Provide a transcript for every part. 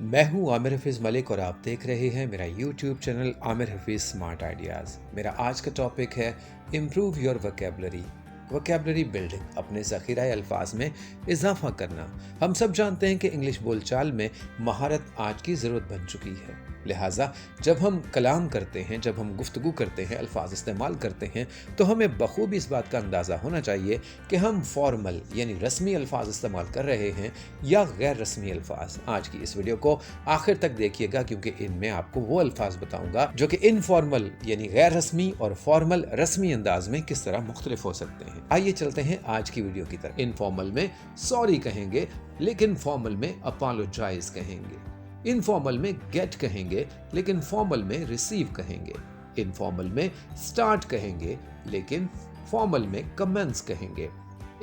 मैं हूं आमिर हफीज़ मलिक और आप देख रहे हैं मेरा YouTube channel Aamir Hafeez smart ideas. मेरा आज का टॉपिक है improve your vocabulary. Vocabulary building, अपने ज़ख़ीरा अल्फाज में इजाफा करना। हम सब जानते हैं कि इंग्लिश बोलचाल में महारत आज की ज़रूरत बन चुकी है। लिहाजा जब हम कलाम करते हैं, जब हम गुफ्तगू करते हैं, अल्फाज इस्तेमाल करते हैं, तो हमें बखूबी इस बात का अंदाज़ा होना चाहिए कि हम फॉर्मल यानी रस्मी अल्फाज इस्तेमाल कर रहे हैं या गैर रस्मी अल्फाज। आज की इस वीडियो को आखिर तक देखिएगा क्योंकि इनमें आपको वो अल्फाज बताऊंगा जो कि इनफॉर्मल यानी गैर रस्मी और फॉर्मल रस्मी अंदाज में किस तरह मुख्तलिफ हो सकते हैं। आइए चलते हैं आज की वीडियो की तरफ। इनफॉर्मल में सॉरी कहेंगे, लेकिन फॉर्मल में अपोलोजाइज कहेंगे। इनफॉर्मल में गेट कहेंगे, लेकिन फॉर्मल में रिसीव कहेंगे। इनफॉर्मल में स्टार्ट कहेंगे, लेकिन फॉर्मल में कमेंस कहेंगे।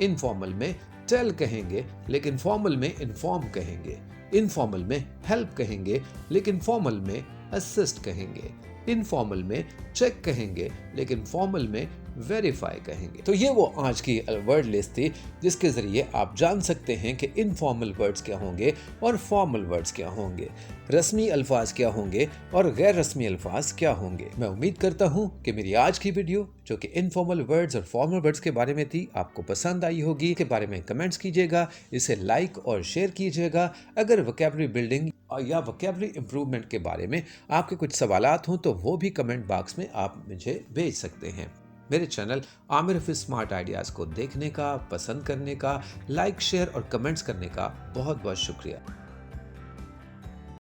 इनफॉर्मल में टेल कहेंगे, लेकिन फॉर्मल में इन्फॉर्म कहेंगे। इनफॉर्मल में हेल्प कहेंगे, लेकिन फॉर्मल में असिस्ट कहेंगे। इनफॉर्मल में चेक कहेंगे, लेकिन फॉर्मल में वेरीफाई कहेंगे। तो ये वो आज की वर्ड लिस्ट थी जिसके जरिए आप जान सकते हैं कि इनफॉर्मल वर्ड्स क्या होंगे और फॉर्मल वर्ड्स क्या होंगे, रस्मी अल्फाज क्या होंगे और गैर रस्मी अल्फाज क्या होंगे। मैं उम्मीद करता हूँ कि मेरी आज की वीडियो जो कि इनफॉर्मल वर्ड्स और फॉर्मल वर्ड्स के बारे में थी आपको पसंद आई होगी। के बारे में कमेंट्स कीजिएगा, इसे लाइक और शेयर कीजिएगा। अगर वोकैबुलरी बिल्डिंग या वोकैबुलरी इंप्रूवमेंट के बारे में आपके कुछ सवालात हों तो वो भी कमेंट बॉक्स में आप मुझे भेज सकते हैं। मेरे channel Aamir Hafeez smart ideas को देखने का, पसंद करने का, लाइक शेयर और कमेंट्स करने का बहुत बहुत शुक्रिया।